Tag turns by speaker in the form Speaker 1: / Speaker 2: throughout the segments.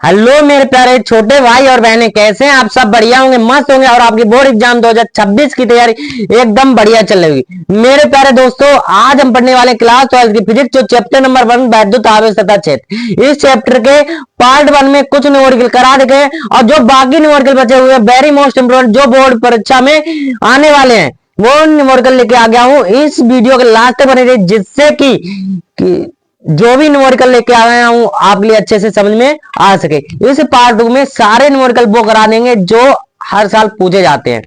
Speaker 1: Hello मेरे प्यारे छोटे भाई और बहनें, कैसे हैं आप सब? बढ़िया होंगे, मस्त होंगे और आपकी बोर्ड एग्जाम 2026 की तैयारी एकदम बढ़िया चल रही है। मेरे प्यारे दोस्तों, आज हम पढ़ने वाले क्लास 12 की फिजिक्स, जो चैप्टर नंबर 1 वैद्युत आवेश तथा क्षेत्र। इस चैप्टर के पार्ट 1 में कुछ न्यूमेरिकल करा देखे हैं और जो बाकी न्यूमेरिकल बचे हुए हैं, वेरी मोस्ट इंपोर्टेंट, जो बोर्ड परीक्षा में आने वाले हैं, वो न्यूमेरिकल लेके आ गया हूं। इस वीडियो के लास्ट तक बने रहिए, जिससे कि जो भी न्यूमेरिकल लेके आ रहा हूं आपके लिए अच्छे से समझ में आ सके। इस पार्ट 2 में सारे न्यूमेरिकल वो करा देंगे जो हर साल पूछे जाते हैं।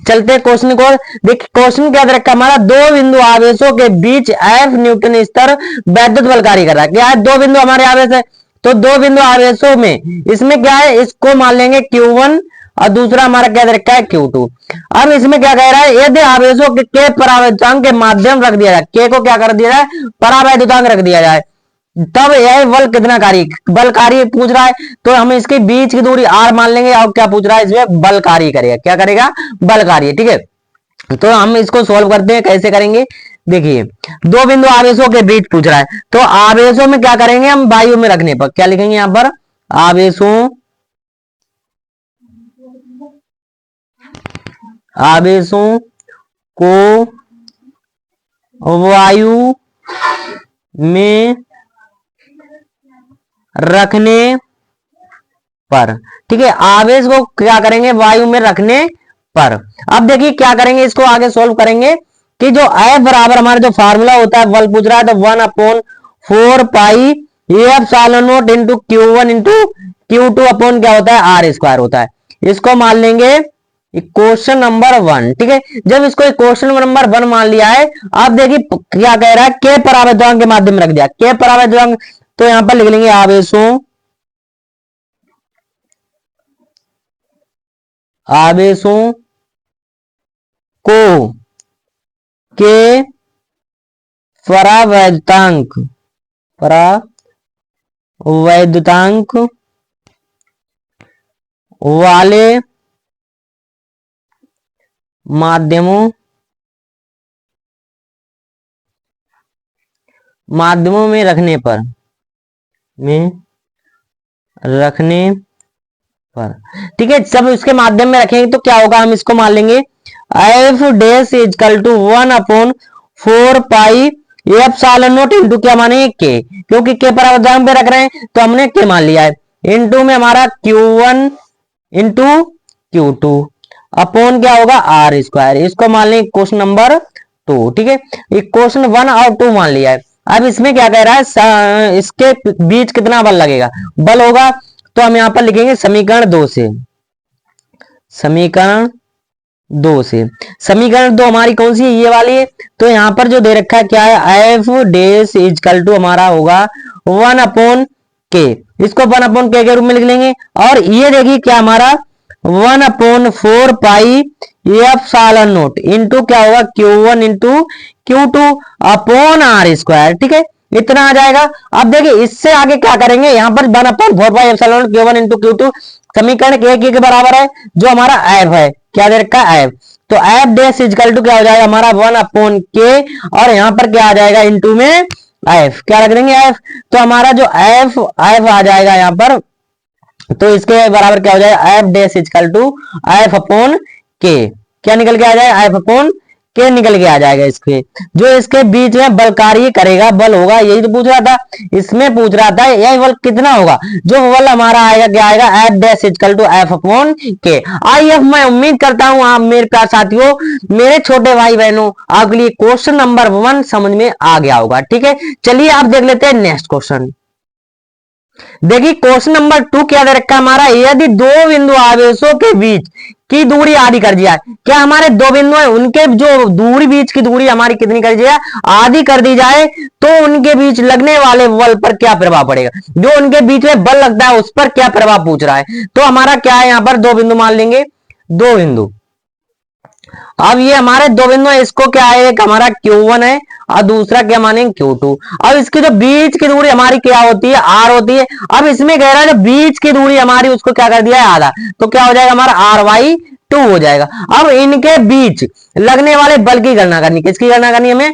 Speaker 1: चलते हैं क्वेश्चन को। देखिए क्वेश्चन क्या दे रखा है हमारा, दो बिंदु आवेशों के बीच एफ न्यूटन स्तर वैद्युत बल कार्य कर रहा है। क्या है? दो बिंदु हमारे आवेश है, तो दो बिंदु आवेशों में इसमें क्या है, इसको मान लेंगे Q1 और दूसरा हमारा क्या दे रखा है Q2। अब इसमें क्या कह रहा है, यदि आवेशों के परावैद्युतांक के माध्यम रख दिया जाए, के को क्या कर दिया जाए, परावैद्युतांक रख दिया जाए, तब यह बल कितना कार्य बल कार्य पूछ रहा है। तो हम इसके बीच की दूरी r मान लेंगे और क्या पूछ रहा है, इसमें बल कार्य करेगा। क्या करेगा? बल कार्य। ठीक है, तो हम इसको सॉल्व करते हैं। कैसे करेंगे? देखिए, दो बिंदु आवेशों के बीच पूछ रहा है, तो आवेशों में क्या करेंगे, हम वायु में रखने पर क्या लिखेंगे, यहां पर आवेशों आवेशों को वायु में रखने पर। ठीक है, आवेश को क्या करेंगे, वायु में रखने पर। अब देखिए क्या करेंगे, इसको आगे सॉल्व करेंगे कि जो F बराबर हमारा जो फार्मूला होता है, बल पूछ रहा है, तो 1/4 pi epsilon naught into Q1 into Q2 upon क्या होता है, आर स्क्वायर होता है। इसको मान लेंगे क्वेश्चन नंबर 1। ठीक है, जब इसको क्वेश्चन नंबर 1 मान लिया है, अब देखिए क्या कह रहा है, के परावैद्युतांक के माध्यम में रख दिया। के परावैद्युतांक, तो यहां पर लिख लेंगे आवेशों को के परावैद्युतांक वाले माध्यमों में रखने पर ठीक है, सब इसके माध्यम में रखेंगे तो क्या होगा, हम इसको मान लेंगे F dash is equal to 1/4 pi epsilon naught into क्या मानेंगे, के, क्योंकि के परावैद्युतांक पे रख रहे हैं तो हमने के मान लिया है, इंटू में हमारा Q1 इंटू Q2 अपॉन क्या होगा, आर स्क्वायर। इसको मान लेंगे क्वेश्चन नंबर 2। ठीक है, क्वेश्चन 1 और 2 मान लिया है। अब इसमें क्या कह रहा है, इसके बीच कितना बल लगेगा, बल होगा, तो हम यहां पर लिखेंगे समीकरण 2 से। समीकरण 2 हमारी कौन सी है, ये वाली है। तो यहां पर जो दे रखा है क्या है, एफ डैश इजकल टू हमारा होगा 1/k। इसको 1/k के रूप में लिख लेंगे। और ये देखिए क्या हमारा 1/4 पाई एप्सिलॉन नॉट इंटू क्या होगा, Q1 into Q2 upon are square. ठीक है, इतना आ जाएगा। अब देखिए इससे आगे क्या करेंगे, यहां पर 1/4 pi epsilon not Q1 into Q2 समीकरण के बराबर है, जो हमारा एफ है, क्या दे रखा है, एफ। तो एफ डैश इजकल टू क्या हो जाएगा हमारा 1/k, और यहां पर क्या आ जाएगा, इंटू में एफ, क्या रख देंगे, एफ। तो हमारा जो एफ आ जाएगा यहां पर, तो इसके बराबर क्या हो जाएगा, F dash is equal to F upon K. क्या निकल के आ जाएगा, एफ अपॉन के निकल के आ जाएगा। इसके जो इसके बीच में बल कार्य करेगा, बल होगा, यही तो पूछ रहा था। इसमें पूछ रहा था यह बल कितना होगा, जो बल हमारा आएगा क्या आएगा, f dash is equal to F upon k. I F, मैं उम्मीद करता हूं आप मेरे प्यार साथियों, मेरे छोटे भाई बहनों, आपके लिए क्वेश्चन नंबर 1 समझ में आ गया होगा। ठीक है, चलिए आप देख लेते हैं नेक्स्ट क्वेश्चन। देखिए क्वेश्चन नंबर 2 क्या दे रखा है हमारा, यदि दो बिंदु आवेशों के बीच की दूरी आधी कर दिया है। क्या हमारे दो बिंदु है, उनके जो दूरी, बीच की दूरी हमारी कितनी कर दी जाए, आधी कर दी जाए, तो उनके बीच लगने वाले बल पर क्या प्रभाव पड़ेगा, जो उनके बीच में बल लगता है उस पर क्या प्रभाव पूछ रहा है। तो हमारा क्या है, यहां पर दो बिंदु मान लेंगे, दो बिंदु। अब ये हमारे दो बिंदु है, इसको क्या है, एक हमारा Q1 है और दूसरा क्या मानेंगे Q2। अब इसकी जो बीच की दूरी हमारी क्या होती है, R होती है। अब इसमें कह रहा है जो बीच की दूरी हमारी, उसको क्या कर दिया है, आधा, तो क्या हो जाएगा हमारा R/2 हो जाएगा। अब इनके बीच लगने वाले बल की गणना करनी। किसकी गणना करनी है हमें?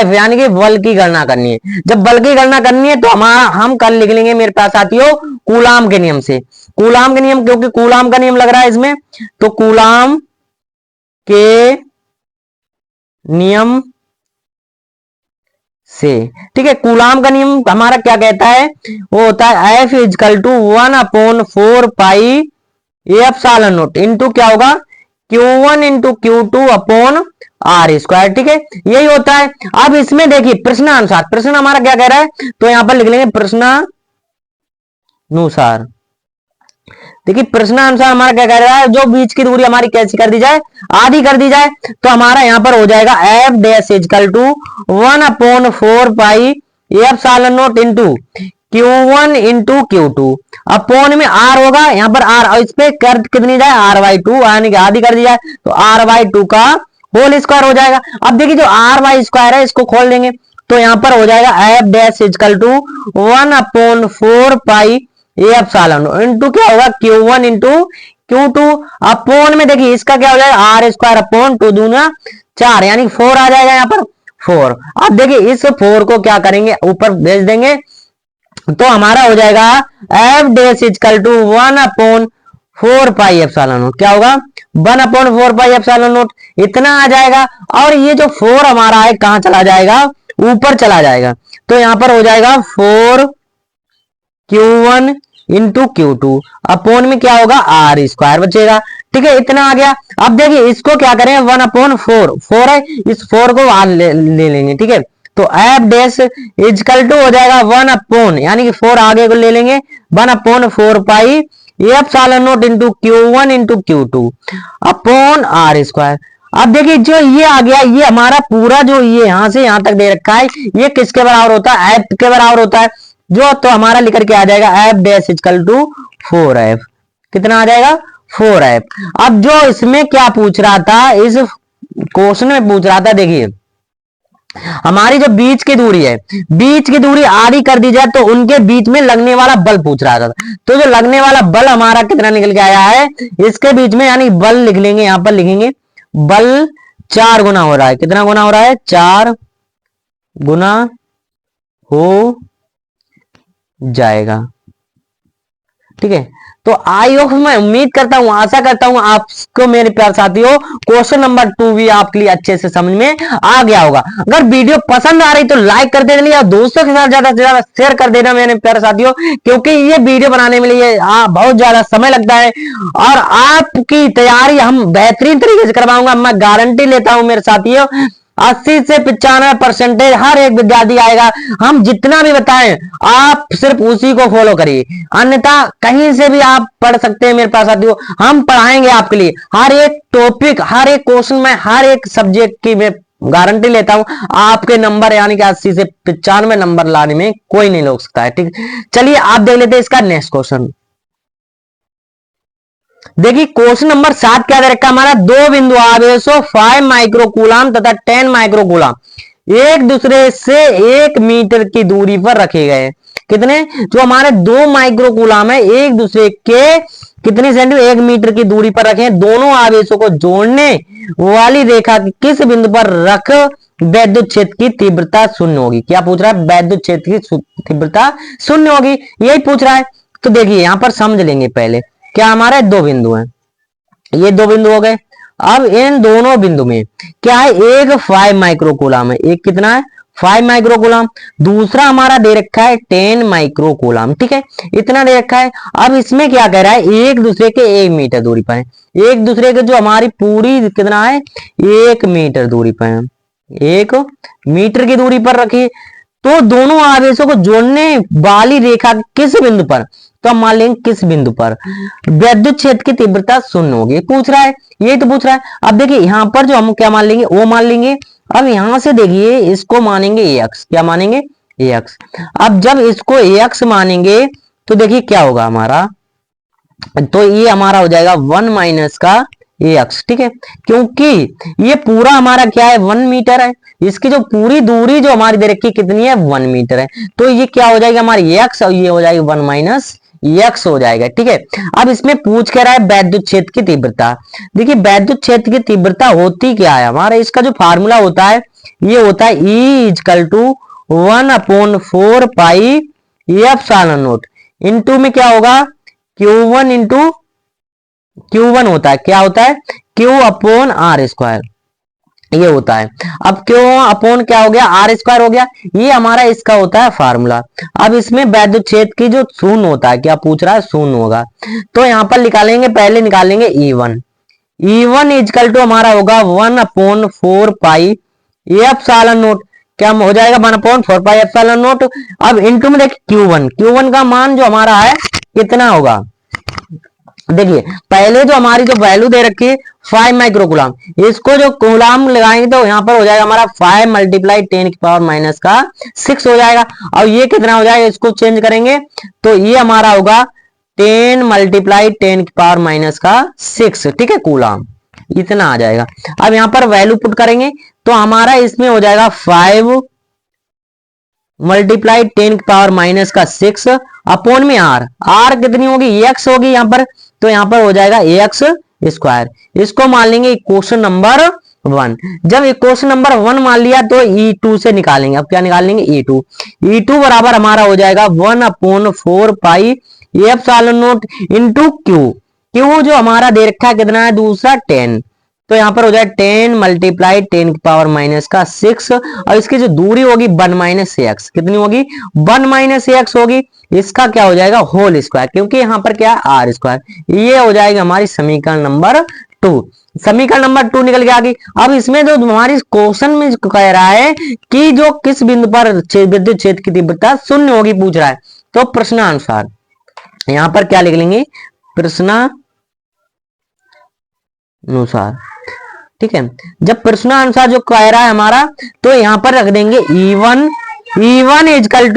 Speaker 1: F यानी कि बल की गणना करनी है। जब बल की गणना करनी है तो हम कल लिख लेंगे मेरे पास साथियों कूलाम के नियम से। कूलाम के नियम, क्योंकि कूलाम का नियम लग रहा है इसमें, तो कूलाम के नियम से, ठीक है। कूलाम का नियम हमारा क्या कहता है? वो होता है F is equal to 1/4 pi epsilon naught into क्या होगा? Q1 into Q2 upon are square, ठीक है। यही होता है। अब इसमें देखिए प्रश्नानुसार, प्रश्न हमारा क्या कह रहा है, तो यहां पर लिख लेंगे प्रश्नानुसार। देखिए प्रश्नानुसार हमारा क्या कह रहा है, जो बीच की दूरी हमारी कैसी कर दी जाए? आधी कर दी जाए। तो हमारा यहां पर हो जाएगा F dash is equal to 1/4 pi epsilon naught into Q1 into Q2 upon में R होगा, यहां पर R, और इस पे कर कितनी जाए? R/2 यानी कि आधी कर दी जाए, तो R/2 का होल स्क्वायर हो जाएगा। अब देखिए जो R/स्क्वायर है इसको खोल देंगे, तो यहां पर हो जाएगा F dash is equal to 1/4 pi epsilon into क्या होगा? Q1 इंटू Q2 अपॉन में देखिए इसका क्या हो जाएगा? R स्क्वायर अपॉन 2 दूना 4 यानी 4 आ जाएगा यहाँ पर 4। अब देखिए इस 4 को क्या करेंगे? ऊपर भेज देंगे, तो हमारा हो जाएगा F dash is equal to 1/4 pi epsilon naught, क्या होगा? 1/4 पाई एप्सिलॉन नॉट, इतना आ जाएगा। और ये जो 4 हमारा है कहां चला जाएगा? ऊपर चला जाएगा। तो यहां पर हो जाएगा 4Q1 इंटू Q2 अपॉन में क्या होगा? R स्क्वायर बचेगा, ठीक है। इतना आ गया। अब देखिए इसको क्या करें? 1/4, 4 है, इस 4 को ले लेंगे, ठीक है। तो F डैश इजकल टू हो जाएगा 1 अपॉन, यानी कि 4 आगे को ले लेंगे, 1/4 pi epsilon naught into Q1 into Q2 upon R square. अब देखिए जो ये आ गया, ये हमारा पूरा जो ये यहां से यहां तक दे रखा है, ये किसके बराबर होता है? F के बराबर होता है। जो तो हमारा लिख करके आ जाएगा F dash is equal to 4F, कितना आ जाएगा? 4F। अब जो इसमें क्या पूछ रहा था, इस क्वेश्चन में पूछ रहा था, देखिए हमारी जो बीच की दूरी है, बीच की दूरी आधी कर दी जाए तो उनके बीच में लगने वाला बल पूछ रहा था। तो जो लगने वाला बल हमारा कितना निकल के आया है इसके बीच में, यानी बल लिख लेंगे, यहां पर लिखेंगे बल 4 गुना हो रहा है। कितना गुना हो रहा है? 4 गुना हो जाएगा, ठीक है। तो आई होप, मैं उम्मीद करता हूं, आशा करता हूं आपको मेरे प्यारे साथियों क्वेश्चन नंबर 2 भी आपके लिए अच्छे से समझ में आ गया होगा। अगर वीडियो पसंद आ रही तो लाइक कर देना और दोस्तों के साथ ज्यादा से ज्यादा शेयर कर देना मेरे प्यारे साथियों, क्योंकि ये वीडियो बनाने में लिए बहुत ज्यादा समय लगता है और आपकी तैयारी हम बेहतरीन तरीके से करवाऊंगा। मैं गारंटी लेता हूं मेरे साथियों 80 से 95% हर एक विद्यार्थी आएगा। हम जितना भी बताएं आप सिर्फ उसी को फॉलो करिए, अन्यथा कहीं से भी आप पढ़ सकते हैं मेरे पास साथियों। हम पढ़ाएंगे आपके लिए हर एक टॉपिक, हर एक क्वेश्चन में, हर एक सब्जेक्ट की मैं गारंटी लेता हूं आपके नंबर यानी कि 80 से 95 नंबर लाने में कोई नहीं रोक सकता है, ठीक। चलिए आप देख लेते हैं इसका नेक्स्ट क्वेश्चन। देखिए क्वेश्चन नंबर 7 क्या दे रखा है हमारा? दो बिंदु आवेशों 5 माइक्रोकूलम तथा 10 माइक्रोकूलम एक दूसरे से 1 मीटर की दूरी पर रखे गए। कितने? जो हमारे 2 माइक्रोकूलम है एक दूसरे के कितनी सेंटीमीटर? 1 मीटर की दूरी पर रखे हैं। दोनों आवेशों को जोड़ने वाली रेखा की किस बिंदु पर रख वैद्युत क्षेत्र की तीव्रता शून्य होगी? क्या पूछ रहा है? वैद्युत क्षेत्र की तीव्रता शून्य होगी, यही पूछ रहा है। तो देखिए यहां पर समझ लेंगे पहले, क्या हमारे 2 बिंदु हैं, ये 2 बिंदु हो गए। अब इन दोनों बिंदु में क्या है? एक 5 माइक्रोकूलम है, एक कितना है? 5 माइक्रोकूलम। दूसरा हमारा दे रखा है 10 माइक्रोकूलम, ठीक है, इतना दे रखा है। अब इसमें क्या कह रहा है? एक दूसरे के 1 मीटर दूरी पर है, एक दूसरे के जो हमारी पूरी कितना है? 1 मीटर दूरी पर है, 1 मीटर की दूरी पर रखिए। तो दोनों आवेशों को जोड़ने वाली रेखा किस बिंदु पर? तो हम मान लेंगे किस बिंदु पर वैद्युत क्षेत्र की तीव्रता शून्य होगी, पूछ रहा है, यही तो पूछ रहा है। अब देखिए यहां पर जो हम क्या मान लेंगे? वो मान लेंगे। अब यहां से देखिए इसको मानेंगे एक्स, क्या मानेंगे? एक्स। अब जब इसको एक्स मानेंगे तो देखिए क्या होगा हमारा? तो ये हमारा हो जाएगा 1 माइनस का एक्स, ठीक है, क्योंकि ये पूरा हमारा क्या है? 1 मीटर है। इसकी जो पूरी दूरी जो हमारी दे रखी कितनी है? 1 मीटर है। तो ये क्या हो जाएगा हमारी एक्स और ये हो जाएगी 1 माइनस x हो जाएगा। ठीक है, अब इसमें पूछ के रहा है वैद्युत क्षेत्र की तीव्रता। देखिए वैद्युत क्षेत्र की तीव्रता होती क्या है, हमारा इसका जो फार्मूला होता है ये होता है E is equal to 1/4 pi epsilon naught, into में क्या होगा Q1 इंटू Q1 होता है, क्या होता है Q/r², ये होता है। अब क्यों अपॉन क्या हो गया r² हो गया, ये हमारा इसका होता है फार्मूला। अब इसमें वैद्युत क्षेत्र की जो शून्य होता है, क्या पूछ रहा है शून्य होगा, तो यहां पर निकालेंगे, पहले निकालेंगे E1 इजकल टू हमारा होगा 1/4 पाई एप्सिलॉन नॉट, क्या हो जाएगा 1/4 पाई एप्सिलॉन नॉट। अब इंटू में देखिए Q1 का मान जो हमारा है कितना होगा, देखिए पहले जो हमारी जो वैल्यू दे रखी है 5 माइक्रोकुलाम, इसको जो कुलाम लगाएंगे तो यहाँ पर हो जाएगा हमारा 5 मल्टीप्लाई 10⁻⁻⁶ हो जाएगा। अब ये कितना हो जाएगा, इसको चेंज करेंगे तो ये हमारा होगा 10 मल्टीप्लाई 10⁻⁶, ठीक है, कूलाम, इतना आ जाएगा। अब यहाँ पर वैल्यू पुट करेंगे तो हमारा इसमें हो जाएगा 5 मल्टीप्लाई 10⁻⁻⁶ अपॉन में आर कितनी होगी, एक्स होगी यहाँ पर, तो यहाँ पर हो जाएगा x²। इसको मान लेंगे क्वेश्चन नंबर 1। जब क्वेश्चन नंबर 1 मान लिया तो E2 से निकालेंगे। अब क्या निकाल लेंगे E2 बराबर हमारा हो जाएगा 1/4 pi epsilon naught into Q जो हमारा दे रखा है कितना है दूसरा 10, तो यहाँ पर हो जाए 10 मल्टीप्लाई 10⁻⁻⁶ और इसकी जो दूरी होगी 1 - x, कितनी होगी 1 - x होगी, इसका क्या हो जाएगा होल स्क्वायर, क्योंकि यहाँ पर क्या है r²। ये हो जाएगा हमारी समीकरण नंबर 2। समीकरण नंबर 2 निकल के आ गई। अब इसमें जो हमारी क्वेश्चन में कह रहा है कि जो किस बिंदु पर विद्युत क्षेत्र की तीव्रता शून्य होगी पूछ रहा है, तो प्रश्नानुसार यहाँ पर क्या लिख लेंगे प्रश्नानुसार। ठीक है, जब प्रश्नानुसार जो कह रहा है हमारा तो यहां पर रख देंगे E1 इजकल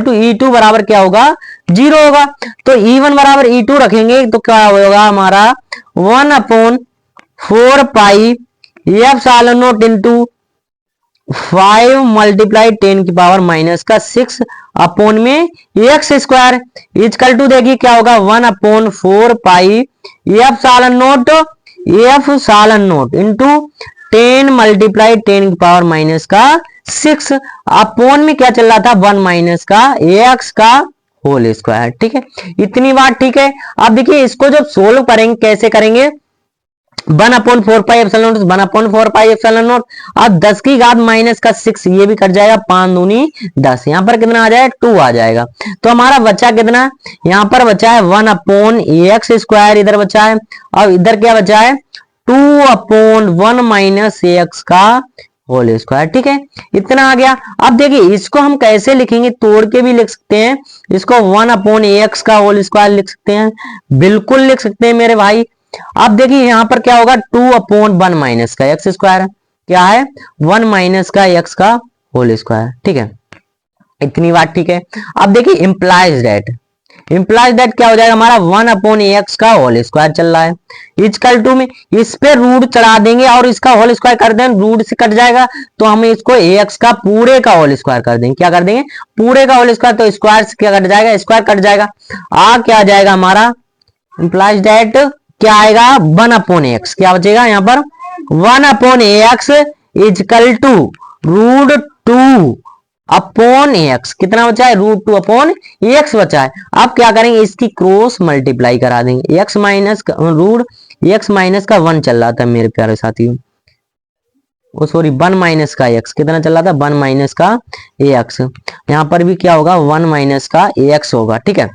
Speaker 1: टू E2 बराबर क्या होगा 0 होगा, तो E1 बराबर E2 रखेंगे तो क्या होगा हमारा 1/4 pi epsilon naught into 5 multiply 10⁻⁻⁶ upon में x² इजकल टू देखिए क्या होगा 1/4 pi epsilon naught into 10 multiply 10⁻⁻⁶ upon में क्या चल रहा था 1 - x का होल स्क्वायर। ठीक है, इतनी बात ठीक है। अब देखिए इसको जब सोल्व करेंगे कैसे करेंगे, 1/4 pi epsilon not 1/4 pi epsilon not, अब 10 की घात -6, ये भी कट जाएगा, 5 दूनी 10, यहाँ पर कितना आ जाएगा 2 आ जाएगा। तो हमारा बचा कितना, यहाँ पर बचा है 1/x², इधर बचा है, और इधर क्या बचा है 2/1 - x का होल स्क्वायर। ठीक है, इतना आ गया। अब देखिए इसको हम कैसे लिखेंगे, तोड़ के भी लिख सकते हैं, इसको 1/x का होल स्क्वायर लिख सकते हैं, बिल्कुल लिख सकते हैं मेरे भाई। अब देखिए यहां पर क्या होगा 2/1 - का x², क्या है 1 - का x का होल स्क्वायर। ठीक है, इतनी बात ठीक है। अब देखिए इंप्लाइज दैट क्या हो जाएगा हमारा 1/x का होल स्क्वायर चल रहा है, इजकल टू में इस पे रूट चढ़ा देंगे और इसका होल स्क्वायर कर देंगे, रूट से कट जाएगा तो हम इसको ax का पूरे का होल स्क्वायर कर देंगे, क्या कर देंगे पूरे का होल स्क्वायर, तो स्क्वायर से क्या कट जाएगा स्क्वायर कट जाएगा, क्या आ जाएगा हमारा इंप्लाइज दैट क्या आएगा 1/x, क्या बचेगा यहाँ पर 1/x is equal to √2 upon x, कितना बचा है √2 अपॉन x बचा है। अब क्या करेंगे इसकी क्रॉस मल्टीप्लाई करा देंगे, x माइनस का 1 चल रहा था मेरे प्यारे साथियों, वो सॉरी 1 - का x, कितना चल रहा था 1 - का ax, यहाँ पर भी क्या होगा 1 - का ax होगा। ठीक है,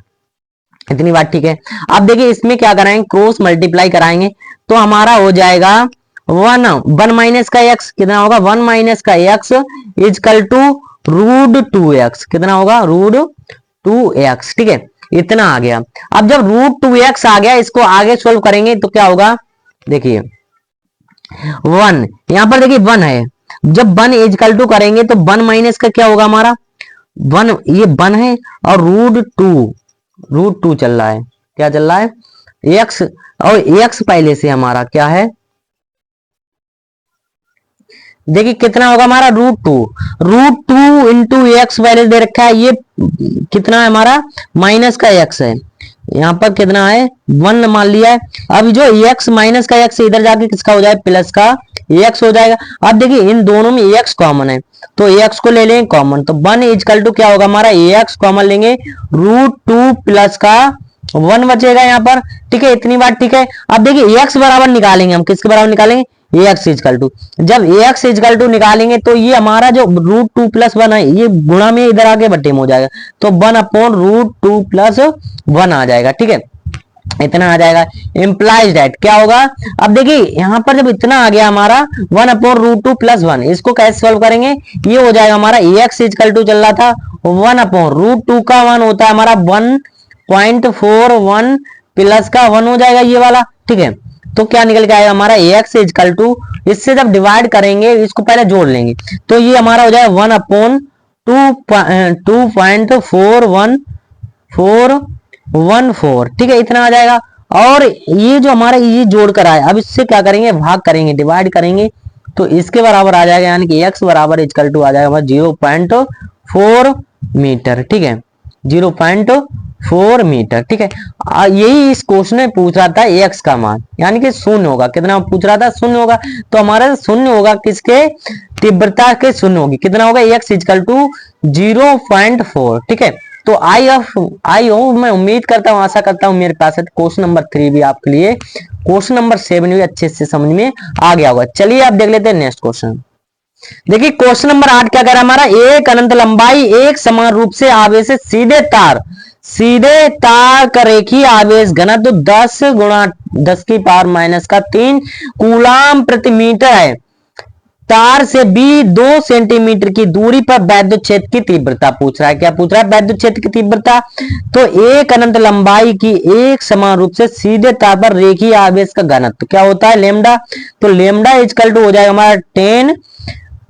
Speaker 1: इतनी बात ठीक है। अब देखिए इसमें क्या कराएंगे क्रॉस मल्टीप्लाई कराएंगे तो हमारा हो जाएगा 1 - का x, कितना होगा 1 - का x इजकल टू √2x, कितना होगा √2x। ठीक है, इतना आ गया। अब जब √2x आ गया इसको आगे सोल्व करेंगे तो क्या होगा, देखिए 1 यहां पर देखिए 1 है, जब 1 इजकल टू करेंगे तो 1 - का क्या होगा हमारा 1, ये 1 है और √2 चल रहा है, क्या चल रहा है x, और x पहले से हमारा क्या है देखिए कितना होगा हमारा √2 इंटू एक्स वैल्यू दे रखा है, ये कितना है हमारा माइनस का एक्स है, यहाँ पर कितना है 1 मान लिया है। अब जो एक्स माइनस का एक्स इधर जाके किसका हो जाए प्लस का एक्स हो जाएगा। अब देखिए इन दोनों में एक्स कॉमन है तो एक्स को ले लेंगे कॉमन, तो 1 इजकल टू क्या होगा हमारा एक्स कॉमन लेंगे √2 प्लस का 1 बचेगा यहाँ पर, ठीक है इतनी बात ठीक है। अब देखिए एक्स बराबर निकालेंगे हम, किसके बराबर निकालेंगे एक्स इजकल टू, जब एक्स इजकल टू निकालेंगे तो ये हमारा जो √2 प्लस 1 है ये गुणा में इधर आके बट्टे में हो जाएगा, तो 1 अपॉन √2 प्लस 1 आ जाएगा, ठीक है इतना आ जाएगा। इंप्लाइज दैट क्या होगा, अब देखिए यहां पर जब इतना आ गया हमारा 1 अपॉन √2 प्लस 1, इसको कैसे सॉल्व करेंगे, ये हो जाएगा हमारा एक्स इजकल टू चल रहा था 1 अपॉन √2 का 1 होता है हमारा 1.41 प्लस का 1 हो जाएगा ये वाला, ठीक है तो क्या निकल के आएगा हमारा एक्स इजकल टू, इससे जब डिवाइड करेंगे इसको पहले जोड़ लेंगे तो ये हमारा हो जाएगा 1 अपॉन 2.414, ठीक है इतना आ जाएगा। और ये जो हमारा ये जोड़ कर आया, अब इससे क्या करेंगे भाग करेंगे डिवाइड करेंगे तो इसके बराबर आ जाएगा, यानी कि एक्स बराबर इजकल टू आ जाएगा 0.4 मीटर, ठीक है 0.4 मीटर, ठीक है। यही इस क्वेश्चन में पूछ रहा था एक्स का मान, यानी कि शून्य होगा, कितना पूछ रहा था शून्य होगा, तो हमारा शून्य होगा किसके तीव्रता के शून्य होगी, कितना होगा एक्स इजकल टू 0.4, ठीक है। तो आई होप मैं उम्मीद करता हूं आशा करता हूं मेरे पास है क्वेश्चन नंबर 3 भी आपके लिए, क्वेश्चन नंबर 7 भी अच्छे से समझ में आ गया होगा। चलिए आप देख लेते हैं नेक्स्ट क्वेश्चन। देखिए क्वेश्चन नंबर 8 क्या कह रहा है हमारा, एक अनंत लंबाई एक समान रूप से आवेश सीधे तार का रेखीय आवेश घनत्व 10 गुणा 10 की पावर माइनस का 3 कूलाम प्रति मीटर है, तार से भी 2 सेंटीमीटर की दूरी पर वैद्युत क्षेत्र की तीव्रता पूछ रहा है। क्या पूछ रहा है, वैद्युत क्षेत्र की तीव्रता। तो एक अनंत लंबाई की एक समान रूप से सीधे तार पर रेखीय आवेश का घनत्व क्या होता है लेमडा, तो लेमडा इजकल टू हो जाएगा हमारा 10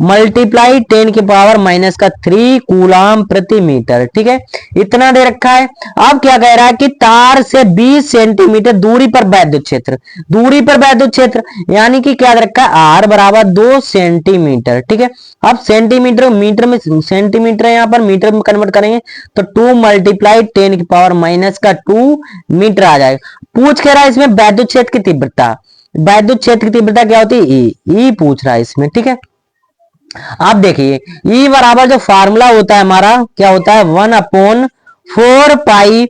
Speaker 1: मल्टीप्लाई 10 की पावर माइनस का 3 कूलाम प्रति मीटर, ठीक है इतना दे रखा है। अब क्या कह रहा है कि तार से 20 सेंटीमीटर दूरी पर वैद्युत क्षेत्र, दूरी पर वैद्युत क्षेत्र यानी कि क्या दे रखा है आर बराबर 2 सेंटीमीटर, ठीक है। अब सेंटीमीटर मीटर में सेंटीमीटर यहाँ पर मीटर में कन्वर्ट करेंगे तो 2 मल्टीप्लाई 10 की पावर माइनस का 2 मीटर आ जाएगा। पूछ कह रहा है इसमें वैद्युत क्षेत्र की तीव्रता, वैद्युत क्षेत्र की तीव्रता क्या होती है ई पूछ रहा है इसमें, ठीक है। आप देखिए E बराबर जो फार्मूला होता है हमारा क्या होता है 1/4 pi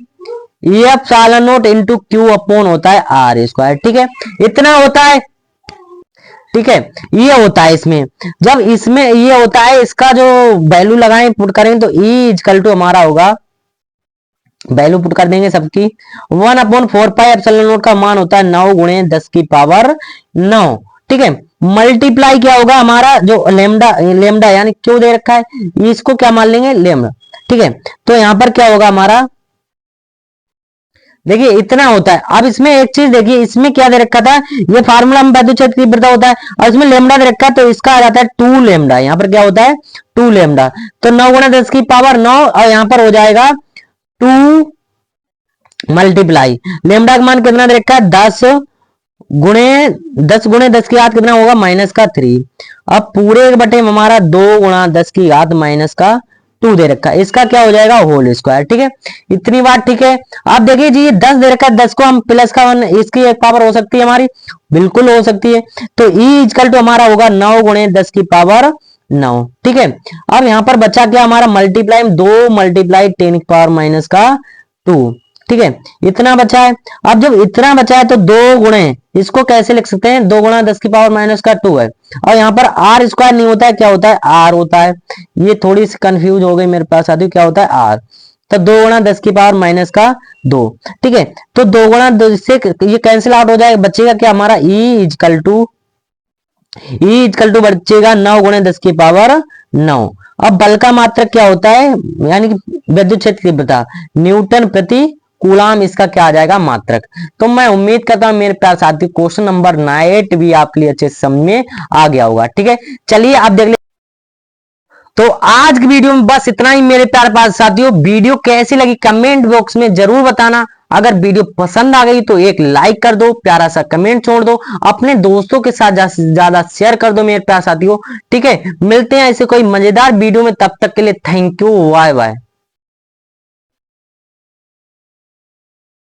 Speaker 1: epsilon naught into Q upon होता है आर स्क्वायर, ठीक है इतना होता है, ठीक है ये होता है इसमें। जब इसमें ये होता है इसका जो वैल्यू लगाएं पुट करेंगे तो E इजकल टू हमारा होगा, वैल्यू पुट कर देंगे सबकी 1/4 पाई एप्सिलॉन नॉट का मान होता है 9 गुणे 10 की पावर 9, ठीक है मल्टीप्लाई क्या होगा हमारा जो लेमडा यानी क्यों दे रखा है इसको क्या मान लेंगे लेमडा, ठीक है तो यहां पर क्या होगा हमारा देखिए इतना होता है। अब इसमें एक चीज देखिए इसमें क्या दे रखा था, ये फार्मूला में वैद्युत क्षेत्र की तीव्रता होता है और इसमें लेमडा दे रखा है तो इसका आ जाता है 2 लेमडा, यहाँ पर क्या होता है 2 लेमडा, तो 9 गुणा 10 की पावर 9 और यहाँ पर हो जाएगा 2 मल्टीप्लाई लेमडा का मान कितना दे रखा है 10 गुणे 10 की घात कितना होगा माइनस का 3, अब पूरे बटे में हमारा 2 गुणा 10 की घात माइनस का 2 दे रखा है, इसका क्या हो जाएगा होल स्क्वायर, ठीक है इतनी बात ठीक है। आप देखिए जी 10 दे रखा है, 10 को हम प्लस का 1 इसकी एक पावर हो सकती है हमारी, बिल्कुल हो सकती है, तो E इजकल टू हमारा होगा 9 गुणे 10 की पावर 9, ठीक है। अब यहाँ पर बचा क्या हमारा मल्टीप्लाई 2 मल्टीप्लाई 10 की पावर माइनस का 2, ठीक है इतना बचा है। अब जब इतना बचा है तो 2 गुणे इसको कैसे लिख सकते हैं 2 गुणा 10 की पावर माइनस का 2 है, और यहाँ पर आर स्क्वायर नहीं होता है क्या होता है आर होता है, ये थोड़ी सी कंफ्यूज हो गई मेरे पास साथियों, क्या होता है आर, तो 2 गुणा 10 की पावर माइनस का 2, ठीक है तो 2 गुणा 2 से ये कैंसिल आउट हो जाएगा, बचेगा क्या हमारा E इजकल टू बचेगा 9 गुणे 10 की पावर 9। अब बल का मात्रक क्या होता है यानी कि विद्युत क्षेत्र की तीव्रता न्यूटन प्रति कूलाम, इसका क्या आ जाएगा मात्रक। तो मैं उम्मीद करता हूं मेरे प्यारे साथी क्वेश्चन नंबर 9 भी आपके लिए अच्छे से समझ में आ गया होगा, ठीक है चलिए आप देख ले। तो आज की वीडियो में बस इतना ही मेरे प्यारे साथियों, वीडियो कैसी लगी कमेंट बॉक्स में जरूर बताना। अगर वीडियो पसंद आ गई तो एक लाइक कर दो, प्यारा सा कमेंट छोड़ दो, अपने दोस्तों के साथ ज्यादा से ज्यादा शेयर कर दो मेरे प्यारे साथियों। ठीक है, मिलते हैं ऐसे कोई मजेदार वीडियो में, तब तक के लिए थैंक यू, बाय बाय।